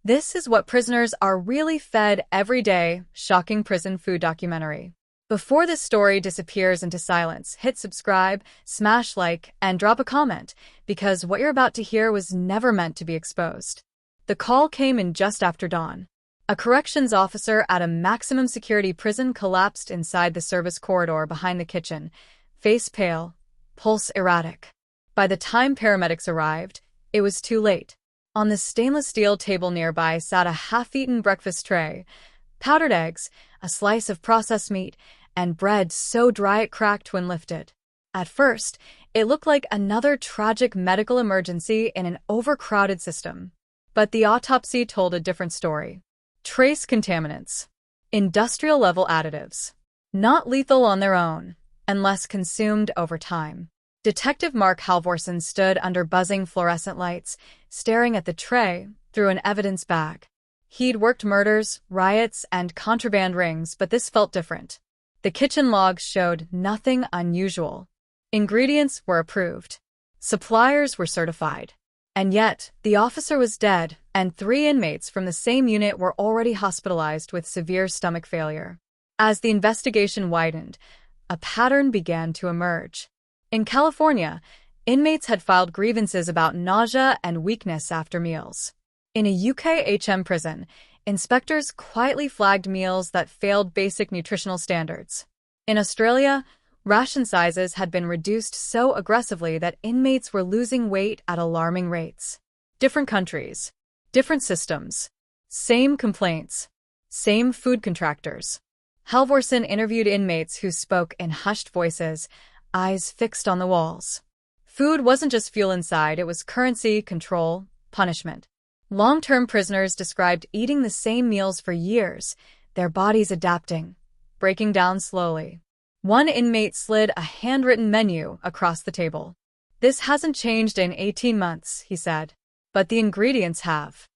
This is what prisoners are really fed every day. Shocking prison food documentary. Before this story disappears into silence, hit subscribe, smash like, and drop a comment, because what you're about to hear was never meant to be exposed. The call came in just after dawn. A corrections officer at a maximum security prison collapsed inside the service corridor behind the kitchen, face pale, pulse erratic. By the time paramedics arrived, it was too late. On the stainless steel table nearby sat a half-eaten breakfast tray, powdered eggs, a slice of processed meat, and bread so dry it cracked when lifted. At first, it looked like another tragic medical emergency in an overcrowded system. But the autopsy told a different story. Trace contaminants. Industrial-level additives. Not lethal on their own, unless consumed over time. Detective Mark Halvorsen stood under buzzing fluorescent lights, staring at the tray through an evidence bag. He'd worked murders, riots, and contraband rings, but this felt different. The kitchen logs showed nothing unusual. Ingredients were approved. Suppliers were certified. And yet, the officer was dead, and 3 inmates from the same unit were already hospitalized with severe stomach failure. As the investigation widened, a pattern began to emerge. In California, inmates had filed grievances about nausea and weakness after meals. In a UK HM prison, inspectors quietly flagged meals that failed basic nutritional standards. In Australia, ration sizes had been reduced so aggressively that inmates were losing weight at alarming rates. Different countries, different systems, same complaints, same food contractors. Halvorsen interviewed inmates who spoke in hushed voices, eyes fixed on the walls. Food wasn't just fuel inside, it was currency, control, punishment. Long-term prisoners described eating the same meals for years, their bodies adapting, breaking down slowly. One inmate slid a handwritten menu across the table. "This hasn't changed in 18 months, he said. But the ingredients have.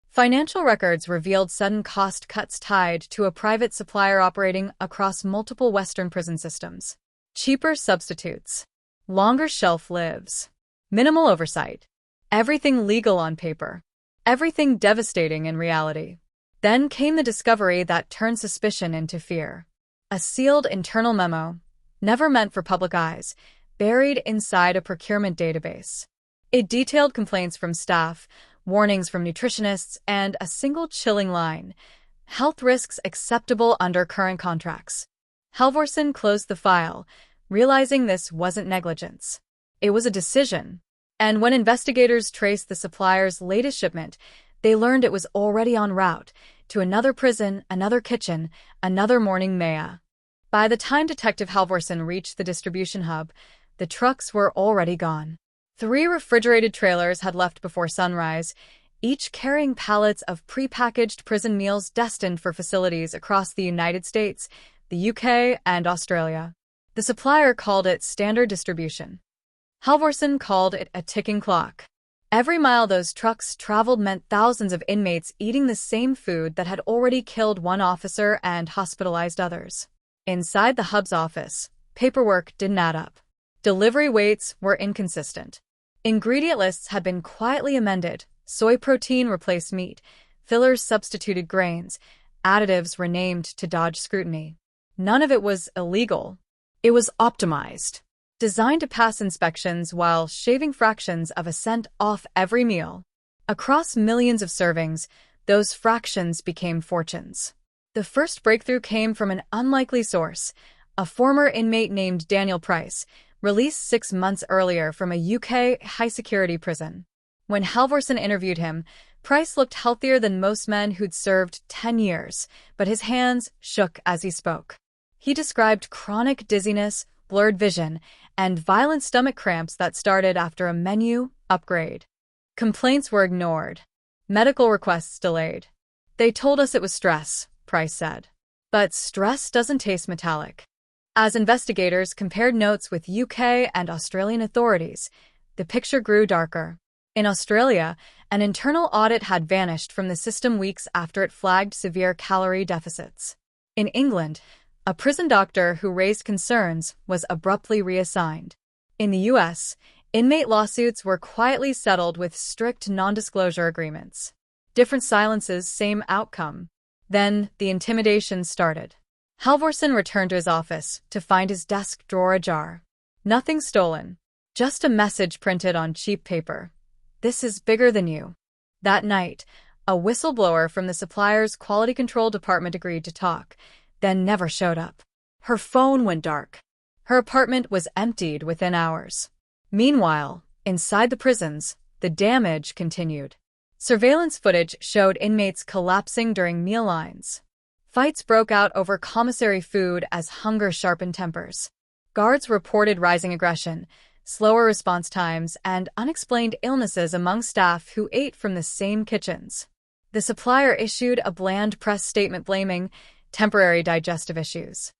Financial records revealed sudden cost cuts tied to a private supplier operating across multiple Western prison systems. Cheaper substitutes. Longer shelf lives. Minimal oversight. Everything legal on paper. Everything devastating in reality. Then came the discovery that turned suspicion into fear. A sealed internal memo, never meant for public eyes, buried inside a procurement database. It detailed complaints from staff, warnings from nutritionists, and a single chilling line: health risks acceptable under current contracts. Halvorsen closed the file, realizing this wasn't negligence. It was a decision. And when investigators traced the supplier's latest shipment, they learned it was already en route to another prison, another kitchen, another morning maya. By the time Detective Halvorsen reached the distribution hub, the trucks were already gone. 3 refrigerated trailers had left before sunrise, each carrying pallets of prepackaged prison meals destined for facilities across the United States, the UK, and Australia. The supplier called it standard distribution. Halvorsen called it a ticking clock. Every mile those trucks traveled meant thousands of inmates eating the same food that had already killed one officer and hospitalized others. Inside the hub's office, paperwork didn't add up. Delivery weights were inconsistent. Ingredient lists had been quietly amended. Soy protein replaced meat, fillers substituted grains, additives were named to dodge scrutiny. None of it was illegal. It was optimized, designed to pass inspections while shaving fractions of a cent off every meal. Across millions of servings, those fractions became fortunes. The first breakthrough came from an unlikely source, a former inmate named Daniel Price, released 6 months earlier from a UK high-security prison. When Halvorsen interviewed him, Price looked healthier than most men who'd served 10 years, but his hands shook as he spoke. He described chronic dizziness, blurred vision, and violent stomach cramps that started after a menu upgrade. Complaints were ignored. Medical requests delayed. "They told us it was stress," Price said. But stress doesn't taste metallic. As investigators compared notes with UK and Australian authorities, the picture grew darker. In Australia, an internal audit had vanished from the system weeks after it flagged severe calorie deficits. In England, a prison doctor who raised concerns was abruptly reassigned. In the US, inmate lawsuits were quietly settled with strict non-disclosure agreements. Different silences, same outcome. Then the intimidation started. Halvorsen returned to his office to find his desk drawer ajar. Nothing stolen. Just a message printed on cheap paper. This is bigger than you. That night, a whistleblower from the supplier's quality control department agreed to talk, then never showed up. Her phone went dark. Her apartment was emptied within hours. Meanwhile, inside the prisons, the damage continued. Surveillance footage showed inmates collapsing during meal lines. Fights broke out over commissary food as hunger sharpened tempers. Guards reported rising aggression, slower response times, and unexplained illnesses among staff who ate from the same kitchens. The supplier issued a bland press statement blaming temporary digestive issues.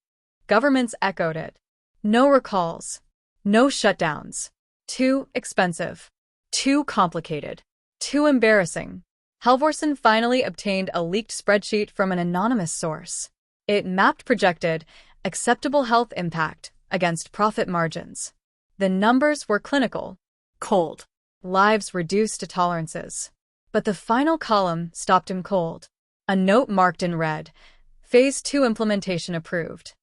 Governments echoed it. No recalls. No shutdowns. Too expensive. Too complicated. Too embarrassing. Halvorsen finally obtained a leaked spreadsheet from an anonymous source. It mapped projected, acceptable health impact against profit margins. The numbers were clinical. Cold. Lives reduced to tolerances. But the final column stopped him cold. A note marked in red. Phase 2 implementation approved.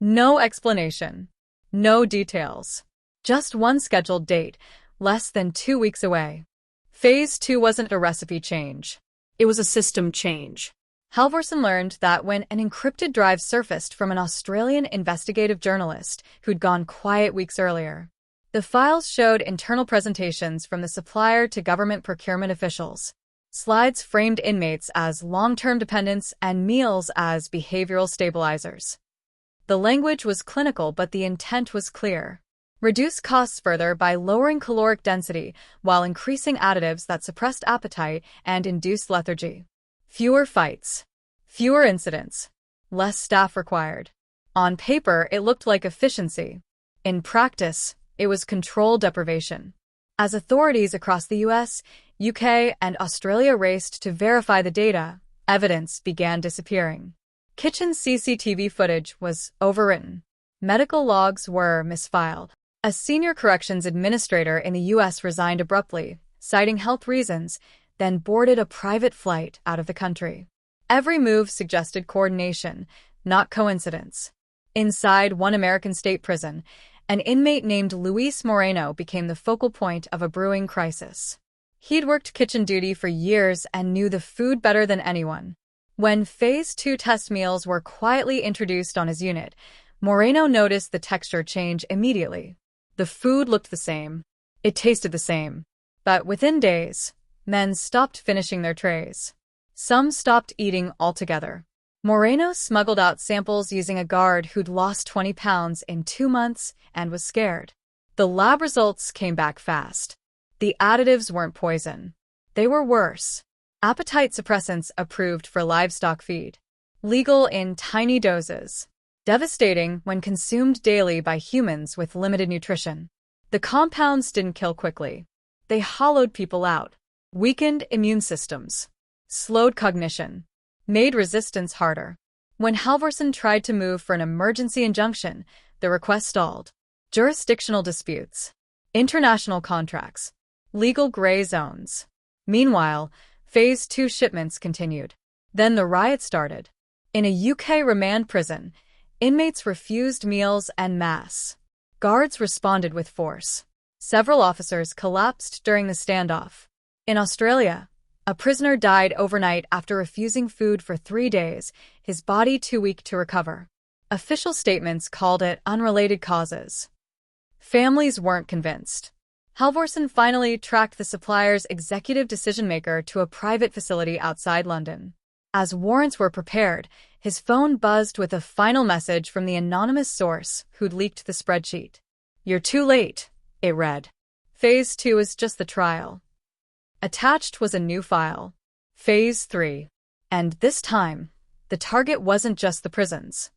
No explanation. No details. Just one scheduled date, less than 2 weeks away. Phase 2 wasn't a recipe change. It was a system change. Halvorsen learned that when an encrypted drive surfaced from an Australian investigative journalist who'd gone quiet weeks earlier. The files showed internal presentations from the supplier to government procurement officials. Slides framed inmates as long-term dependents and meals as behavioral stabilizers. The language was clinical, but the intent was clear. Reduce costs further by lowering caloric density while increasing additives that suppressed appetite and induced lethargy. Fewer fights. Fewer incidents. Less staff required. On paper, it looked like efficiency. In practice, it was control deprivation. As authorities across the US, UK, and Australia raced to verify the data, evidence began disappearing. Kitchen CCTV footage was overwritten. Medical logs were misfiled. A senior corrections administrator in the US resigned abruptly, citing health reasons, then boarded a private flight out of the country. Every move suggested coordination, not coincidence. Inside one American state prison, an inmate named Luis Moreno became the focal point of a brewing crisis. He'd worked kitchen duty for years and knew the food better than anyone. When Phase 2 test meals were quietly introduced on his unit, Moreno noticed the texture change immediately. The food looked the same. It tasted the same. But within days, men stopped finishing their trays. Some stopped eating altogether. Moreno smuggled out samples using a guard who'd lost 20 pounds in 2 months and was scared. The lab results came back fast. The additives weren't poison. They were worse. Appetite suppressants approved for livestock feed. Legal in tiny doses. Devastating when consumed daily by humans with limited nutrition. The compounds didn't kill quickly. They hollowed people out, weakened immune systems, slowed cognition, made resistance harder. When Halvorsen tried to move for an emergency injunction, the request stalled. Jurisdictional disputes, international contracts, legal gray zones. Meanwhile, Phase 2 shipments continued. Then the riot started. In a UK remand prison, inmates refused meals en masse. Guards responded with force. Several officers collapsed during the standoff. In Australia, a prisoner died overnight after refusing food for 3 days, his body too weak to recover. Official statements called it unrelated causes. Families weren't convinced. Halvorsen finally tracked the supplier's executive decision-maker to a private facility outside London. As warrants were prepared, his phone buzzed with a final message from the anonymous source who'd leaked the spreadsheet. "You're too late," it read. Phase 2 is just the trial. Attached was a new file. Phase 3. And this time, the target wasn't just the prisons.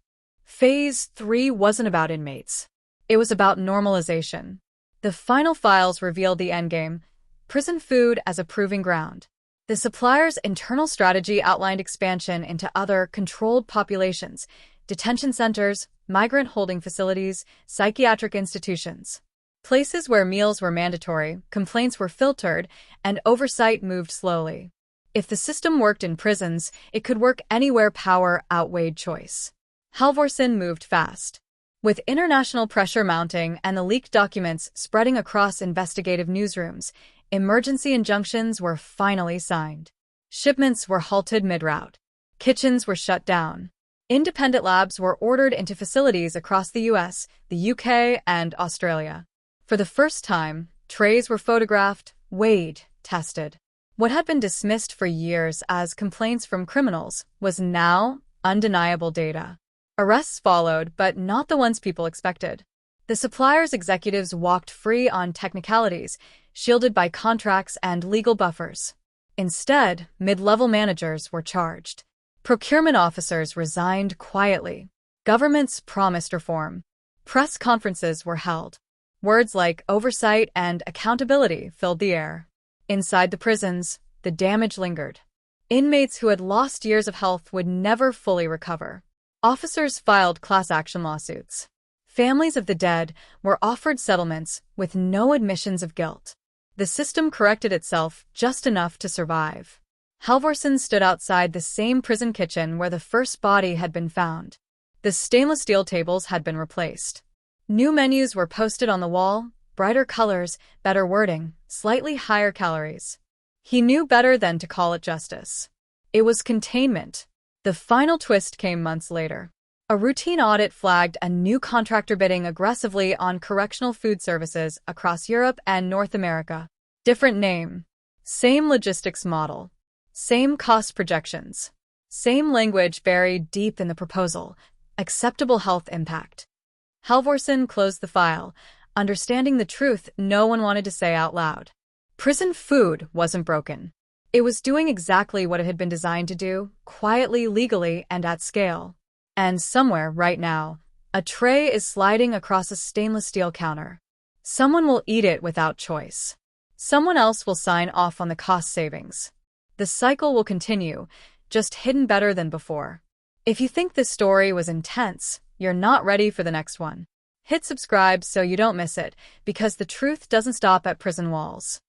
Phase 3 wasn't about inmates. It was about normalization. The final files revealed the endgame: prison food as a proving ground. The supplier's internal strategy outlined expansion into other controlled populations, detention centers, migrant holding facilities, psychiatric institutions. Places where meals were mandatory, complaints were filtered, and oversight moved slowly. If the system worked in prisons, it could work anywhere power outweighed choice. Halvorsen moved fast. With international pressure mounting and the leaked documents spreading across investigative newsrooms, emergency injunctions were finally signed. Shipments were halted mid-route. Kitchens were shut down. Independent labs were ordered into facilities across the US, the UK, and Australia. For the first time, trays were photographed, weighed, tested. What had been dismissed for years as complaints from criminals was now undeniable data. Arrests followed, but not the ones people expected. The supplier's executives walked free on technicalities, shielded by contracts and legal buffers. Instead, mid-level managers were charged. Procurement officers resigned quietly. Governments promised reform. Press conferences were held. Words like oversight and accountability filled the air. Inside the prisons, the damage lingered. Inmates who had lost years of health would never fully recover. Officers filed class action lawsuits. Families of the dead were offered settlements with no admissions of guilt. The system corrected itself just enough to survive. Halvorsen stood outside the same prison kitchen where the first body had been found. The stainless steel tables had been replaced. New menus were posted on the wall, brighter colors, better wording, slightly higher calories. He knew better than to call it justice. It was containment. The final twist came months later. A routine audit flagged a new contractor bidding aggressively on correctional food services across Europe and North America. Different name. Same logistics model. Same cost projections. Same language buried deep in the proposal. Acceptable health impact. Halvorsen closed the file, understanding the truth no one wanted to say out loud. Prison food wasn't broken. It was doing exactly what it had been designed to do, quietly, legally, and at scale. And somewhere, right now, a tray is sliding across a stainless steel counter. Someone will eat it without choice. Someone else will sign off on the cost savings. The cycle will continue, just hidden better than before. If you think this story was intense, you're not ready for the next one. Hit subscribe so you don't miss it, because the truth doesn't stop at prison walls.